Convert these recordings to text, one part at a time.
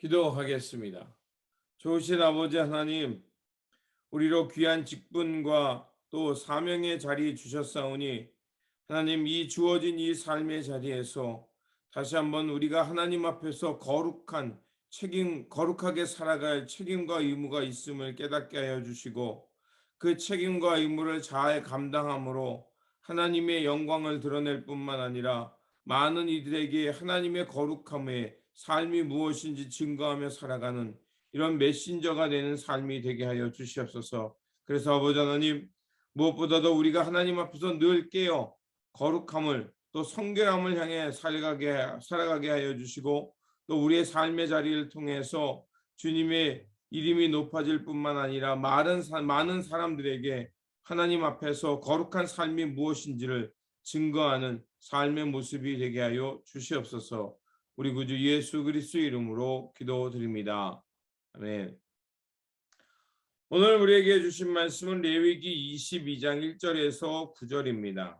기도하겠습니다. 좋으신 아버지 하나님, 우리로 귀한 직분과 또 사명의 자리 주셨사오니 하나님, 이 주어진 이 삶의 자리에서 다시 한번 우리가 하나님 앞에서 거룩하게 살아갈 책임과 의무가 있음을 깨닫게 하여 주시고, 그 책임과 의무를 잘 감당함으로 하나님의 영광을 드러낼 뿐만 아니라 많은 이들에게 하나님의 거룩함의 삶이 무엇인지 증거하며 살아가는 이런 메신저가 되는 삶이 되게 하여 주시옵소서. 그래서 아버지 하나님, 무엇보다도 우리가 하나님 앞에서 늘 깨어 거룩함을 또 성결함을 향해 살아가게 하여 주시고, 또 우리의 삶의 자리를 통해서 주님의 이름이 높아질 뿐만 아니라 많은 사람들에게 하나님 앞에서 거룩한 삶이 무엇인지를 증거하는 삶의 모습이 되게 하여 주시옵소서. 우리 구주 예수 그리스도의 이름으로 기도드립니다. 아멘. 오늘 우리에게 주신 말씀은 레위기 22장 1절에서 9절입니다.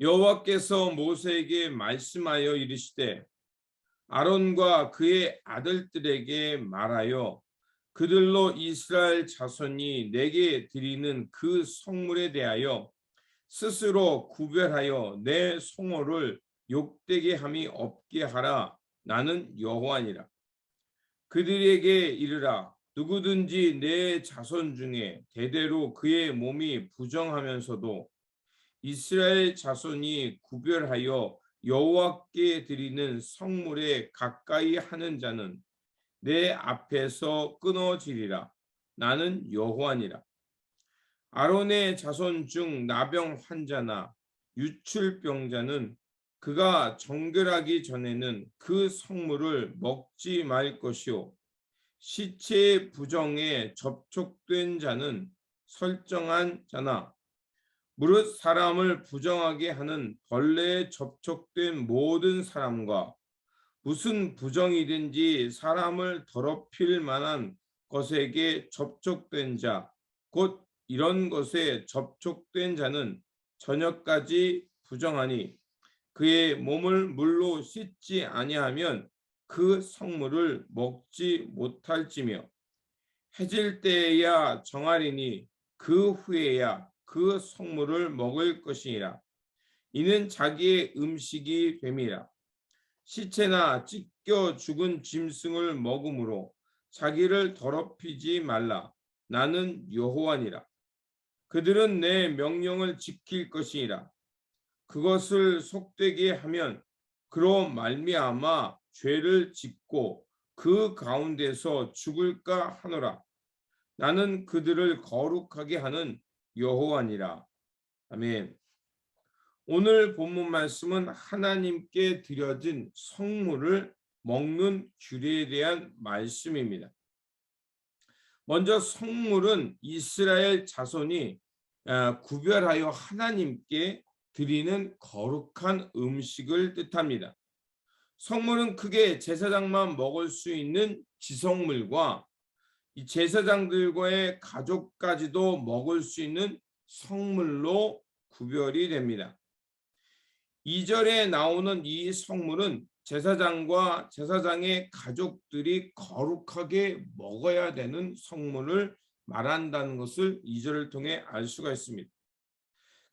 여호와께서 모세에게 말씀하여 이르시되 아론과 그의 아들들에게 말하여 그들로 이스라엘 자손이 내게 드리는 그 성물에 대하여 스스로 구별하여 내 성호를 욕되게 함이 없게 하라. 나는 여호와니라. 그들에게 이르라. 누구든지 내 자손 중에 대대로 그의 몸이 부정하면서도 이스라엘 자손이 구별하여 여호와께 드리는 성물에 가까이 하는 자는 내 앞에서 끊어지리라. 나는 여호와니라. 아론의 자손 중 나병 환자나 유출병자는 그가 정결하기 전에는 그 성물을 먹지 말 것이요, 시체 부정에 접촉된 자는 설정한 자나 무릇 사람을 부정하게 하는 벌레에 접촉된 모든 사람과 무슨 부정이든지 사람을 더럽힐 만한 것에게 접촉된 자, 곧 이런 것에 접촉된 자는 저녁까지 부정하니 그의 몸을 물로 씻지 아니하면 그 성물을 먹지 못할지며, 해질 때에야 정하리니 그 후에야 그 성물을 먹을 것이니라. 이는 자기의 음식이 됨이라. 시체나 찢겨 죽은 짐승을 먹음으로 자기를 더럽히지 말라. 나는 여호와니라. 그들은 내 명령을 지킬 것이니라. 그것을 속되게 하면 그로 말미암아 죄를 짓고 그 가운데서 죽을까 하노라. 나는 그들을 거룩하게 하는 여호와니라. 아멘. 오늘 본문 말씀은 하나님께 드려진 성물을 먹는 규례에 대한 말씀입니다. 먼저 성물은 이스라엘 자손이 구별하여 하나님께 드리는 거룩한 음식을 뜻합니다. 성물은 크게 제사장만 먹을 수 있는 지성물과 이 제사장들과의 가족까지도 먹을 수 있는 성물로 구별이 됩니다. 2절에 나오는 이 성물은 제사장과 제사장의 가족들이 거룩하게 먹어야 되는 성물을 말한다는 것을 2절을 통해 알 수가 있습니다.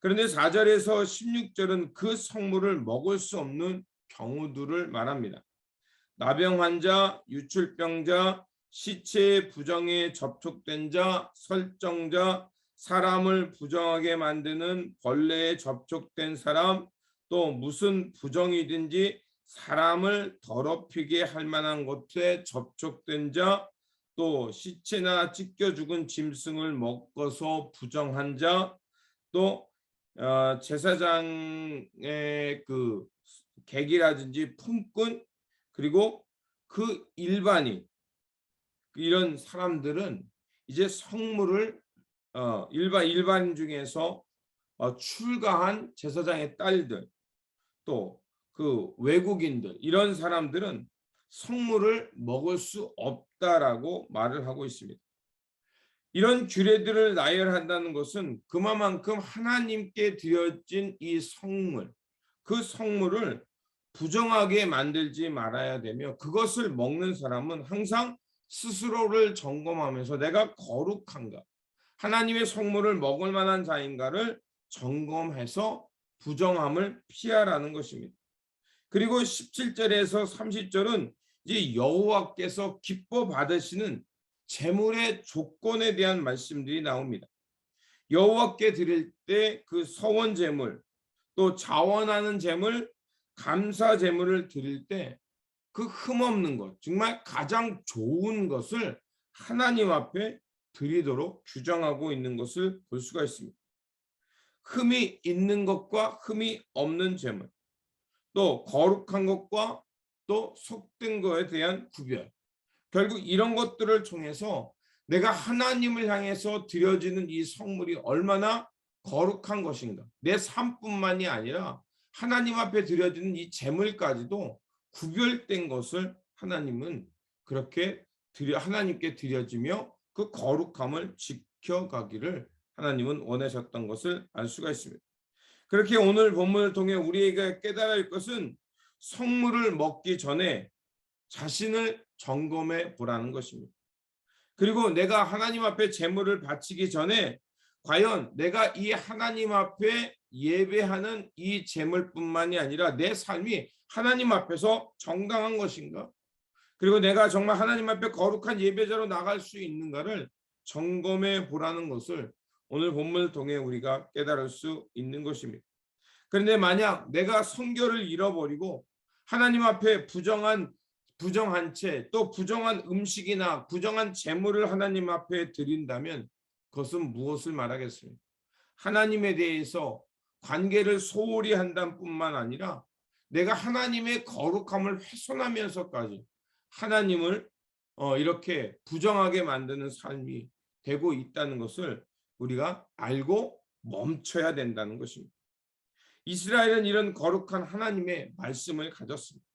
그런데 4절에서 16절은 그 성물을 먹을 수 없는 경우들을 말합니다. 나병 환자, 유출병자, 시체 부정에 접촉된 자, 설정자, 사람을 부정하게 만드는 벌레에 접촉된 사람, 또 무슨 부정이든지 사람을 더럽히게 할 만한 것에 접촉된 자, 또 시체나 찢겨 죽은 짐승을 먹어서 부정한 자, 또 제사장의 그 객이라든지 품꾼, 그리고 그 일반인, 이런 사람들은 이제 성물을 일반인 중에서 출가한 제사장의 딸들, 또 그 외국인들, 이런 사람들은 성물을 먹을 수 없다라고 말을 하고 있습니다. 이런 규례들을 나열한다는 것은 그만큼 하나님께 드려진 이 성물, 그 성물을 부정하게 만들지 말아야 되며, 그것을 먹는 사람은 항상 스스로를 점검하면서 내가 거룩한가, 하나님의 성물을 먹을 만한 자인가를 점검해서 부정함을 피하라는 것입니다. 그리고 17절에서 30절은 이제 여호와께서 기뻐 받으시는 제물의 조건에 대한 말씀들이 나옵니다. 여호와께 드릴 때 그 서원 제물, 또 자원하는 제물, 감사 제물을 드릴 때 그 흠없는 것, 정말 가장 좋은 것을 하나님 앞에 드리도록 규정하고 있는 것을 볼 수가 있습니다. 흠이 있는 것과 흠이 없는 제물, 또 거룩한 것과 또 속된 것에 대한 구별, 결국 이런 것들을 통해서 내가 하나님을 향해서 드려지는 이 성물이 얼마나 거룩한 것인가, 내 삶뿐만이 아니라 하나님 앞에 드려지는 이 제물까지도 구별된 것을 하나님은 그렇게 하나님께 드려지며 그 거룩함을 지켜가기를 하나님은 원하셨던 것을 알 수가 있습니다. 그렇게 오늘 본문을 통해 우리에게 깨달아야 할 것은 성물을 먹기 전에 자신을 점검해 보라는 것입니다. 그리고 내가 하나님 앞에 제물을 바치기 전에 과연 내가 이 하나님 앞에 예배하는 이 제물뿐만이 아니라 내 삶이 하나님 앞에서 정당한 것인가? 그리고 내가 정말 하나님 앞에 거룩한 예배자로 나갈 수 있는가를 점검해 보라는 것을 오늘 본문을 통해 우리가 깨달을 수 있는 것입니다. 그런데 만약 내가 성결을 잃어버리고 하나님 앞에 부정한 채, 또 부정한 음식이나 부정한 제물을 하나님 앞에 드린다면 그것은 무엇을 말하겠습니까? 하나님에 대해서 관계를 소홀히 한다는 뿐만 아니라 내가 하나님의 거룩함을 훼손하면서까지 하나님을 이렇게 부정하게 만드는 삶이 되고 있다는 것을 우리가 알고 멈춰야 된다는 것입니다. 이스라엘은 이런 거룩한 하나님의 말씀을 가졌습니다.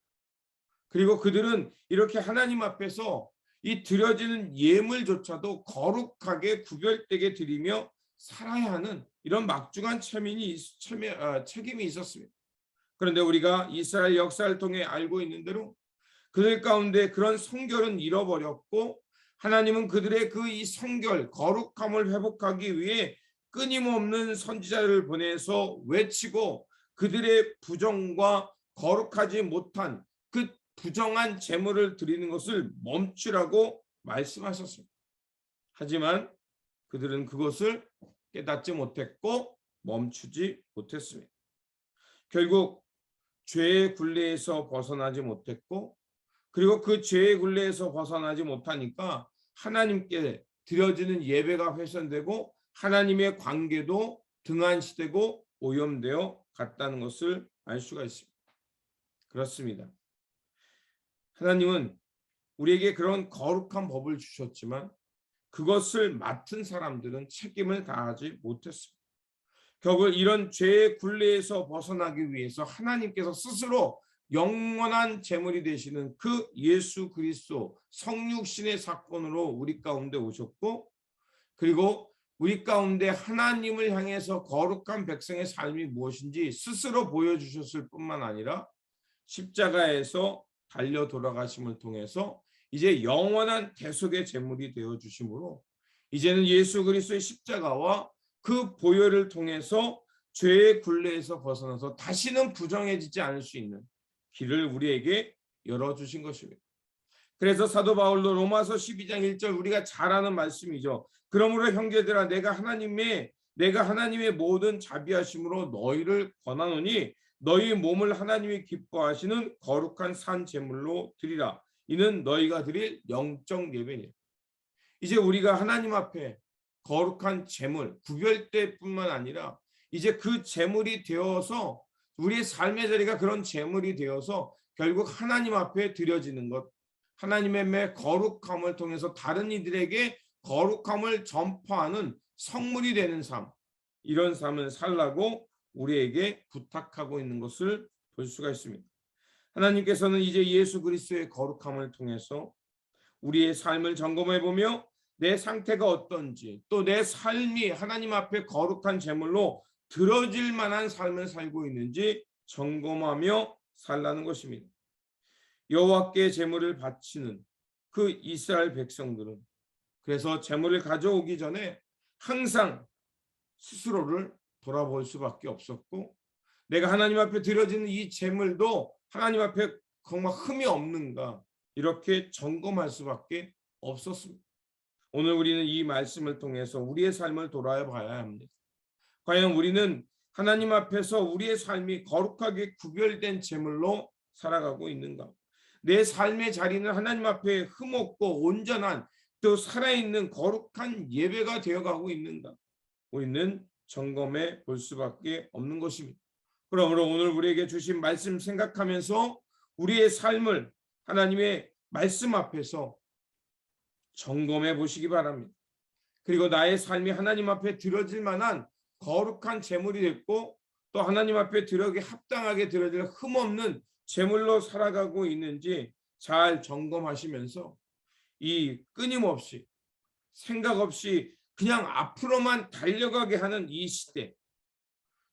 그리고 그들은 이렇게 하나님 앞에서 이 드려지는 예물조차도 거룩하게 구별되게 드리며 살아야 하는 이런 막중한 책임이 있었습니다. 그런데 우리가 이스라엘 역사를 통해 알고 있는 대로 그들 가운데 그런 성결은 잃어버렸고, 하나님은 그들의 그 이 성결, 거룩함을 회복하기 위해 끊임없는 선지자를 보내서 외치고 그들의 부정과 거룩하지 못한 그 부정한 제물을 드리는 것을 멈추라고 말씀하셨습니다. 하지만 그들은 그것을 깨닫지 못했고 멈추지 못했습니다. 결국 죄의 굴레에서 벗어나지 못했고, 그리고 그 죄의 굴레에서 벗어나지 못하니까 하나님께 드려지는 예배가 훼손되고 하나님의 관계도 등한시되고 오염되어 갔다는 것을 알 수가 있습니다. 그렇습니다. 하나님은 우리에게 그런 거룩한 법을 주셨지만 그것을 맡은 사람들은 책임을 다하지 못했습니다. 결국 이런 죄의 굴레에서 벗어나기 위해서 하나님께서 스스로 영원한 제물이 되시는 그 예수 그리스도 성육신의 사건으로 우리 가운데 오셨고, 그리고 우리 가운데 하나님을 향해서 거룩한 백성의 삶이 무엇인지 스스로 보여주셨을 뿐만 아니라 십자가에서 달려 돌아가심을 통해서 이제 영원한 대속의 제물이 되어 주심으로 이제는 예수 그리스도의 십자가와 그 보혈을 통해서 죄의 굴레에서 벗어나서 다시는 부정해지지 않을 수 있는 길을 우리에게 열어주신 것입니다. 그래서 사도 바울도 로마서 12장 1절 우리가 잘 아는 말씀이죠. 그러므로 형제들아 내가 하나님의 모든 자비하심으로 너희를 권하노니 너희 몸을 하나님이 기뻐하시는 거룩한 산 제물로 드리라. 이는 너희가 드릴 영적 예배니라. 이제 우리가 하나님 앞에 거룩한 제물, 구별대뿐만 아니라 이제 그 제물이 되어서 우리의 삶의 자리가 그런 제물이 되어서 결국 하나님 앞에 드려지는 것, 하나님의 거룩함을 통해서 다른 이들에게 거룩함을 전파하는 성물이 되는 삶, 이런 삶을 살라고 우리에게 부탁하고 있는 것을 볼 수가 있습니다. 하나님께서는 이제 예수 그리스도의 거룩함을 통해서 우리의 삶을 점검해 보며 내 상태가 어떤지, 또 내 삶이 하나님 앞에 거룩한 제물로 들어질 만한 삶을 살고 있는지 점검하며 살라는 것입니다. 여호와께 제물을 바치는 그 이스라엘 백성들은 그래서 제물을 가져오기 전에 항상 스스로를 돌아볼 수밖에 없었고, 내가 하나님 앞에 드려지는 이 제물도 하나님 앞에 정말 흠이 없는가 이렇게 점검할 수밖에 없었습니다. 오늘 우리는 이 말씀을 통해서 우리의 삶을 돌아봐야 합니다. 과연 우리는 하나님 앞에서 우리의 삶이 거룩하게 구별된 제물로 살아가고 있는가? 내 삶의 자리는 하나님 앞에 흠없고 온전한 또 살아있는 거룩한 예배가 되어가고 있는가? 우리는 점검해 볼 수밖에 없는 것입니다. 그러므로 오늘 우리에게 주신 말씀 생각하면서 우리의 삶을 하나님의 말씀 앞에서 점검해 보시기 바랍니다. 그리고 나의 삶이 하나님 앞에 드려질 만한 거룩한 제물이 됐고 또 하나님 앞에 드려기 합당하게 드려질 흠없는 제물로 살아가고 있는지 잘 점검하시면서 이 끊임없이 생각 없이 그냥 앞으로만 달려가게 하는 이 시대,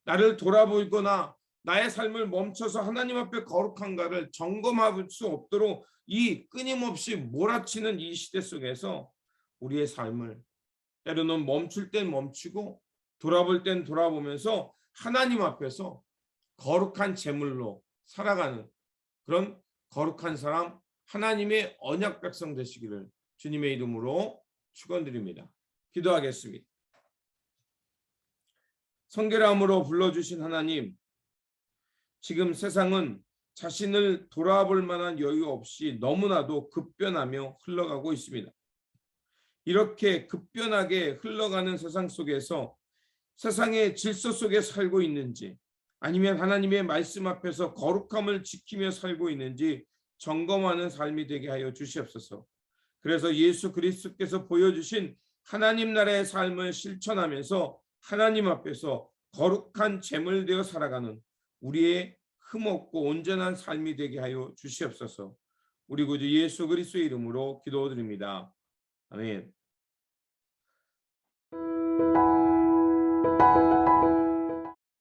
나를 돌아보거나 나의 삶을 멈춰서 하나님 앞에 거룩한가를 점검할 수 없도록 이 끊임없이 몰아치는 이 시대 속에서 우리의 삶을 때로는 멈출 땐 멈추고 돌아볼 땐 돌아보면서 하나님 앞에서 거룩한 제물로 살아가는 그런 거룩한 사람, 하나님의 언약 백성 되시기를 주님의 이름으로 축원드립니다. 기도하겠습니다. 성결함으로 불러주신 하나님, 지금 세상은 자신을 돌아볼 만한 여유 없이 너무나도 급변하며 흘러가고 있습니다. 이렇게 급변하게 흘러가는 세상 속에서 세상의 질서 속에 살고 있는지 아니면 하나님의 말씀 앞에서 거룩함을 지키며 살고 있는지 점검하는 삶이 되게 하여 주시옵소서. 그래서 예수 그리스도께서 보여주신 하나님 나라의 삶을 실천하면서 하나님 앞에서 거룩한 제물 되어 살아가는 우리의 흠없고 온전한 삶이 되게 하여 주시옵소서. 우리 구주 예수 그리스도의 이름으로 기도드립니다. 아멘.